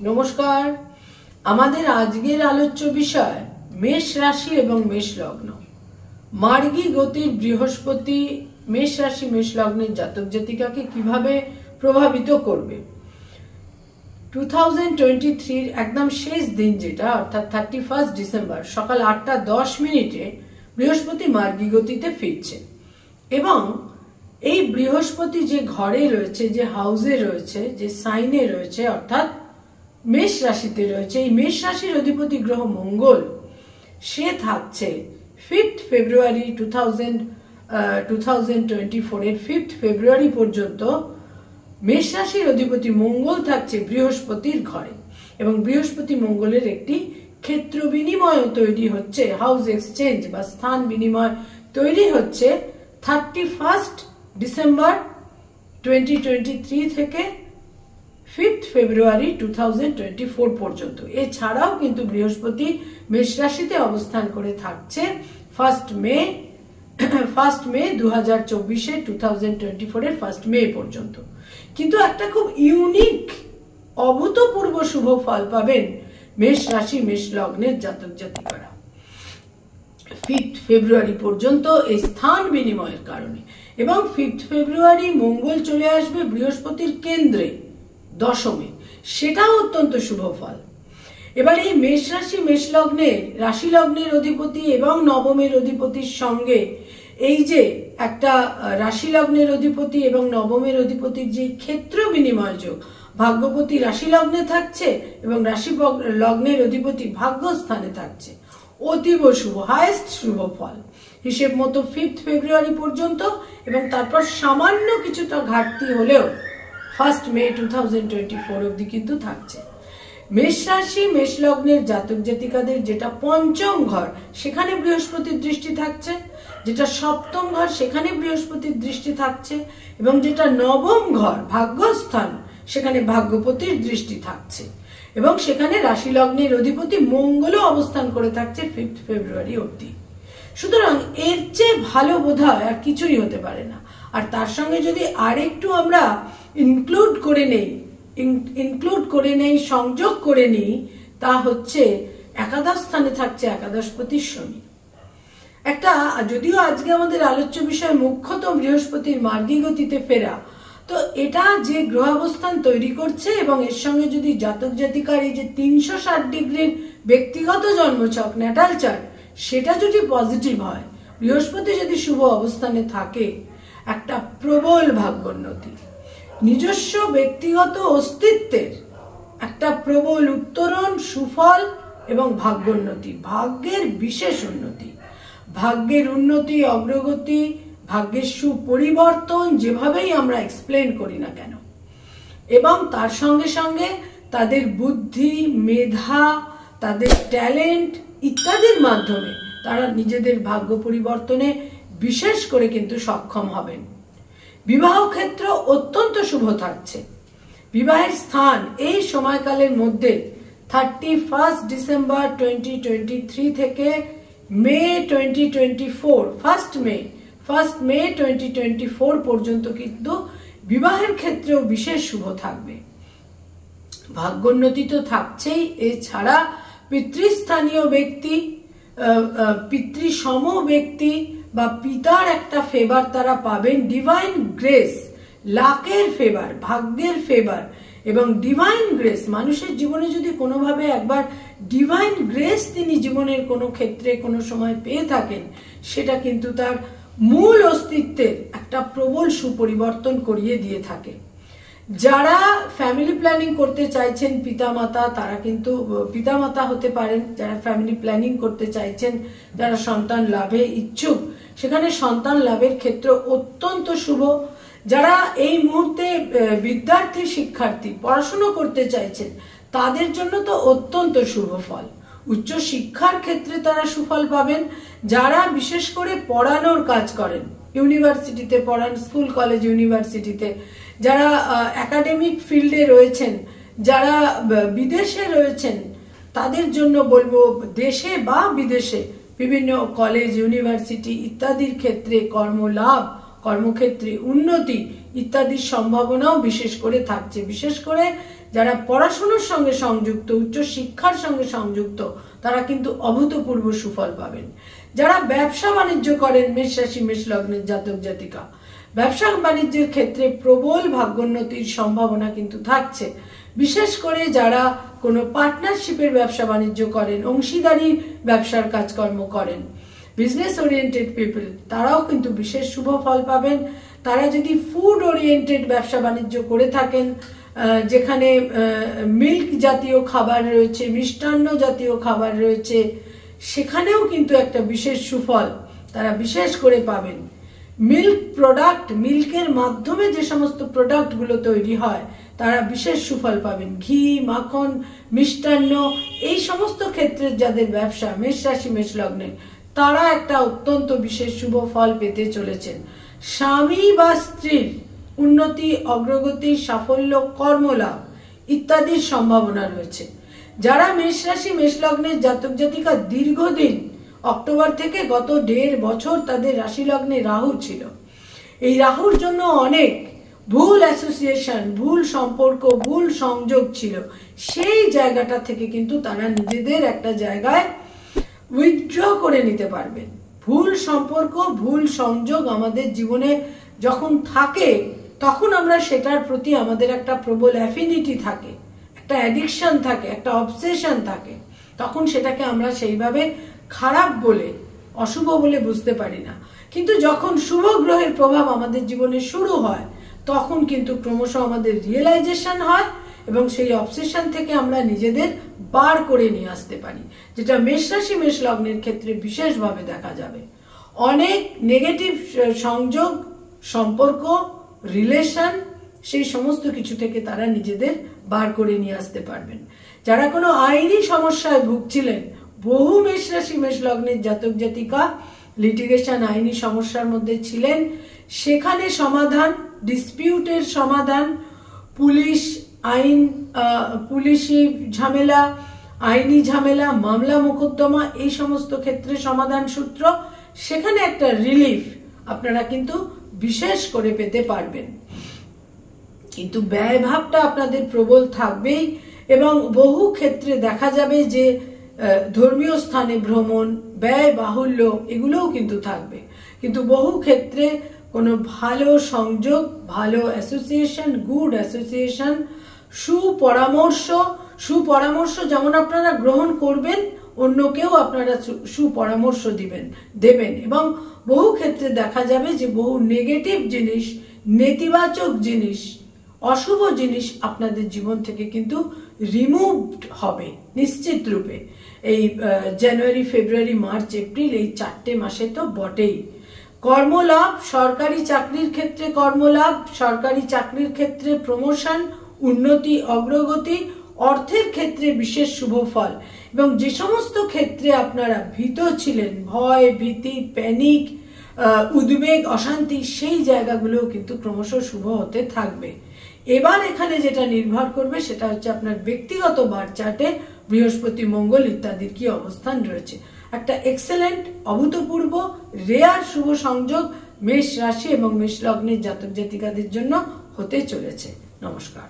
নমস্কার। আমাদের আজকের আলোচ্য বিষয় মেষ রাশি এবং মেষ লগ্ন। মার্গী গতির বৃহস্পতি মেষ রাশি মেষ লগ্নের জাতক জাতিকাকে কিভাবে প্রভাবিত করবে। 2023 একদম শেষ দিন যেটা অর্থাৎ 31 ডিসেম্বর সকাল 8:10 বৃহস্পতি মার্গী গতিতে ফিরছে এবং এই বৃহস্পতি যে ঘরে রয়েছে, যে হাউসে রয়েছে, যে সাইনে রয়েছে অর্থাৎ মেষ রাশিতে রয়েছে, এই মেষ রাশির অধিপতি গ্রহ মঙ্গল সে থাকছে 5 ফেব্রুয়ারি 2024 এর 5 ফেব্রুয়ারি পর্যন্ত মেষ রাশির অধিপতি মঙ্গল থাকছে বৃহস্পতির ঘরে এবং বৃহস্পতি মঙ্গলের একটি ক্ষেত্র বিনিময় তৈরি হচ্ছে, হাউস এক্সচেঞ্জ বা স্থান বিনিময় তৈরি হচ্ছে 31 ডিসেম্বর 2023 থেকে 5 ফেব্রুয়ারি 2024 পর্যন্ত। এছাড়াও কিন্তু বৃহস্পতি মেষ রাশিতে অবস্থান করে থাকছে 1 মে 2024 2024 এর 1 মে পর্যন্ত। কিন্তু একটা খুব ইউনিক অভূতপূর্ব শুভ ফল পাবেন মেষ রাশি মেষ লগ্নের জাতক জাতিকারা 5 ফেব্রুয়ারি পর্যন্ত এই স্থান বিনিময়ের কারণে। এবং 5 ফেব্রুয়ারি মঙ্গল চলে আসবে বৃহস্পতির কেন্দ্রে দশমে, সেটাও অত্যন্ত শুভ ফল। এবার এই মেষ রাশি মেষ লগ্নের রাশি লগ্নের অধিপতি এবং নবমের অধিপতির সঙ্গে এই যে একটা রাশি লগ্নের অধিপতি এবং নবমের অধিপতির যে ক্ষেত্র বিনিময় যোগ, ভাগ্যপতি রাশি লগ্নে থাকছে এবং রাশি লগ্নের অধিপতি ভাগ্যস্থানে থাকছে, অতীব শুভ, হাইয়েস্ট শুভ ফল হিসেব মতো 5 ফেব্রুয়ারি পর্যন্ত এবং তারপর সামান্য কিছুটা ঘাটতি হলেও 1 মে 2024 অবধি কিন্তু থাকছে। মেষ রাশি মেষ লগ্নের জাতক জাতিকাদের যেটা পঞ্চম ঘর সেখানে বৃহস্পতির দৃষ্টি থাকছে, যেটা সপ্তম ঘর সেখানে বৃহস্পতির দৃষ্টি থাকছে এবং যেটা নবম ঘর ভাগ্যস্থান সেখানে ভাগ্যপতির দৃষ্টি থাকছে এবং সেখানে রাশি লগ্নের অধিপতি মঙ্গলও অবস্থান করে থাকছে 5 ফেব্রুয়ারি অবধি। সুতরাং এর চেয়ে ভালো বোধহয় আর কিছুই হতে পারে না। আর তার সঙ্গে যদি আরেকটু আমরা ইনক্লুড করে নেই সংযোগ করে নিই, তা হচ্ছে একাদশ স্থানে থাকছে একাদশপতি শনি। একটা যদিও আজকে আমাদের আলোচ্য বিষয় মুখ্যত বৃহস্পতির মার্গী গতিতে ফেরা, তো এটা যে গ্রহাবস্থান তৈরি করছে এবং এর সঙ্গে যদি জাতক জাতিকার এই যে 360 ডিগ্রির ব্যক্তিগত জন্মছক ন্যাটাল চার্ট সেটা যদি পজিটিভ হয়, বৃহস্পতি যদি শুভ অবস্থানে থাকে, একটা প্রবল ভাগ্যোন্নতি, নিজস্ব ব্যক্তিগত অস্তিত্বের একটা প্রবল উত্তরণ, সুফল এবং ভাগ্যোন্নতি, ভাগ্যের বিশেষ উন্নতি, ভাগ্যের উন্নতি, অগ্রগতি, ভাগ্যের সুপরিবর্তন যেভাবেই আমরা এক্সপ্লেন করি না কেন, এবং তার সঙ্গে সঙ্গে তাদের বুদ্ধি, মেধা, তাদের ট্যালেন্ট ইত্যাদির মাধ্যমে তারা নিজেদের ভাগ্য পরিবর্তনে বিশেষ করে কিন্তু সক্ষম হবেন। বিবাহ ক্ষেত্র অত্যন্ত শুভ থাকছে। বিবাহের স্থান এই সময়কালের মধ্যে 31 ডিসেম্বর 2023 থেকে মে 2024 1 মে 2024 পর্যন্ত কিন্তু বিবাহের ক্ষেত্রেও বিশেষ শুভ থাকবে। ভাগ্যোন্নতি তো থাকছেই, এছাড়া পিতৃস্থানীয় ব্যক্তি, পিতৃসম ব্যক্তি বা পিতার একটা ফেভার তারা পাবেন, ডিভাইন গ্রেস, লাকের ফেভার, ভাগ্যের ফেভার এবং ডিভাইন গ্রেস। মানুষের জীবনে যদি কোনোভাবে একবার ডিভাইন গ্রেস তিনি জীবনের কোনো ক্ষেত্রে কোনো সময় পেয়ে থাকেন, সেটা কিন্তু তার মূল অস্তিত্বের একটা প্রবল সুপরিবর্তন করিয়ে দিয়ে থাকে। যারা ফ্যামিলি প্ল্যানিং করতে চাইছেন পিতামাতা, তারা কিন্তু পিতামাতা হতে পারেন। যারা ফ্যামিলি প্ল্যানিং করতে চাইছেন, যারা সন্তান লাভে ইচ্ছুক, সেখানে সন্তান লাভের ক্ষেত্র অত্যন্ত শুভ। যারা এই মুহূর্তে বিদ্যার্থী, শিক্ষার্থী, পড়াশুনো করতে চাইছেন, তাদের জন্য তো অত্যন্ত শুভ ফল। উচ্চ শিক্ষার ক্ষেত্রে তারা সুফল পাবেন। যারা বিশেষ করে পড়ানোর কাজ করেন, ইউনিভার্সিটিতে পড়ান, স্কুল কলেজ ইউনিভার্সিটিতে, যারা একাডেমিক ফিল্ডে রয়েছেন, যারা বিদেশে রয়েছেন, তাদের জন্য বলবো দেশে বা বিদেশে বিভিন্ন কলেজ ইউনিভার্সিটি ইত্যাদির ক্ষেত্রে কর্মলাভ কর্মক্ষেত্রে উন্নতি ইত্যাদির সম্ভাবনাও বিশেষ করে থাকছে। বিশেষ করে যারা পড়াশোনার সঙ্গে সংযুক্ত, উচ্চ শিক্ষার সঙ্গে সংযুক্ত, তারা কিন্তু অভূতপূর্ব সুফল পাবেন। যারা ব্যবসা বাণিজ্য করেন মেষ রাশি মেষ লগ্নের জাতক জাতিকা, ব্যবসা বাণিজ্যের ক্ষেত্রে প্রবল ভাগ্যোন্নতির সম্ভাবনা কিন্তু থাকছে। বিশেষ করে যারা কোনো পার্টনারশিপের ব্যবসা বাণিজ্য করেন, অংশীদারি ব্যবসার কাজকর্ম করেন, বিজনেস ওরিয়েন্টেড পিপল, তারাও কিন্তু বিশেষ শুভ ফল পাবেন। তারা যদি ফুড ওরিয়েন্টেড ব্যবসা বাণিজ্য করে থাকেন, যেখানে মিল্ক জাতীয় খাবার রয়েছে, মিষ্টান্ন জাতীয় খাবার রয়েছে, সেখানেও কিন্তু একটা বিশেষ সুফল তারা বিশেষ করে পাবেন। মিল্ক প্রোডাক্ট, মিল্কের মাধ্যমে যে সমস্ত প্রোডাক্টগুলো তৈরি হয়, তারা বিশেষ সুফল পাবেন। ঘি, মাখন, মিষ্টান্ন, এই সমস্ত ক্ষেত্রে যাদের ব্যবসা মেষ রাশি মেষ লগ্নে, তারা একটা অত্যন্ত বিশেষ শুভ ফল পেতে চলেছেন। স্বামী বা স্ত্রীর উন্নতি, অগ্রগতি, সাফল্য, কর্মলাভ ইত্যাদির সম্ভাবনা রয়েছে। যারা মেষ রাশি মেষ লগ্নের জাতক জাতিকা দীর্ঘদিন, অক্টোবর থেকে গত 1.5 বছর তাদের রাশি লগ্নে রাহু ছিল, এই রাহুর জন্য অনেক ভুল অ্যাসোসিয়েশন, ভুল সম্পর্ক, ভুল সংযোগ ছিল, সেই জায়গাটা থেকে কিন্তু তারা নিজেদের একটা জায়গায় উইথড্র করে নিতে পারবেন। ভুল সম্পর্ক, ভুল সংযোগ আমাদের জীবনে যখন থাকে, তখন আমরা সেটার প্রতি আমাদের একটা প্রবল অ্যাফিনিটি থাকে, একটা অ্যাডিকশন থাকে, একটা অবসেশন থাকে, তখন সেটাকে আমরা সেইভাবে খারাপ বলে, অশুভ বলে বুঝতে পারি না। কিন্তু যখন শুভ গ্রহের প্রভাব আমাদের জীবনে শুরু হয়, তখন কিন্তু ক্রমশ আমাদের রিয়েলাইজেশন হয় এবং সেই অবসেশন থেকে আমরা নিজেদের বার করে নিয়ে আসতে পারি, যেটা মেষ রাশি মেষ লগ্নের ক্ষেত্রে বিশেষভাবে দেখা যাবে। অনেক নেগেটিভ সংযোগ, সম্পর্ক, রিলেশন, সেই সমস্ত কিছু থেকে তারা নিজেদের বার করে নিয়ে আসতে পারবেন। যারা কোনো আইনি সমস্যায় ভুগছিলেন, বহু মেষ রাশি মেষ লগ্নের জাতক জাতিকা লিটিগেশন, আইনি সমস্যার মধ্যে ছিলেন, সেখানে সমাধান, ডিসপিউটের সমাধান, পুলিশ আইন, পুলিশি ঝামেলা, আইনি ঝামেলা, মামলা মোকদ্দমা, এই সমস্ত ক্ষেত্রে সমাধান সূত্র, সেখানে একটা রিলিফ আপনারা কিন্তু বিশেষ করে পেতে পারবেন। কিন্তু ব্যয় ভাবটা আপনাদের প্রবল থাকবেই এবং বহু ক্ষেত্রে দেখা যাবে যে ধর্মীয় স্থানে ভ্রমণ, ব্যয় বাহুল্য, এগুলোও কিন্তু থাকবে। কিন্তু বহু ক্ষেত্রে কোনো ভালো সংযোগ, ভালো অ্যাসোসিয়েশন, গুড অ্যাসোসিয়েশন, সুপরামর্শ যেমন আপনারা গ্রহণ করবেন, অন্যকেও আপনারা সুপরামর্শ দেবেন এবং বহু ক্ষেত্রে দেখা যাবে যে বহু নেগেটিভ জিনিস, নেতিবাচক জিনিস, অশুভ জিনিস আপনাদের জীবন থেকে কিন্তু রিমুভড হবে নিশ্চিত রূপে। এই জানুয়ারি, ফেব্রুয়ারি, মার্চ, এপ্রিল, এই 4টে মাসে তো বটেই। কর্মলাভ, সরকারি চাকরির ক্ষেত্রে কর্মলাভ, সরকারি চাকরির ক্ষেত্রে প্রমোশন, উন্নতি, অগ্রগতি, অর্থের ক্ষেত্রে বিশেষ শুভ ফল এবং যে সমস্ত ক্ষেত্রে আপনারা ভীত ছিলেন, ভয়, ভীতি, প্যানিক, উদ্বেগ, অশান্তি, সেই জায়গাগুলোও কিন্তু ক্রমশ শুভ হতে থাকবে। এবার এখানে যেটা নির্ভর করবে সেটা হচ্ছে আপনার ব্যক্তিগত বার্থ চার্টে বৃহস্পতি, মঙ্গল ইত্যাদির কি অবস্থান রয়েছে। একটা এক্সেলেন্ট, অভূতপূর্ব, রেয়ার শুভ সংযোগ মেষ রাশি এবং মেষ লগ্নের জাতক জাতিকাদের জন্য হতে চলেছে। নমস্কার।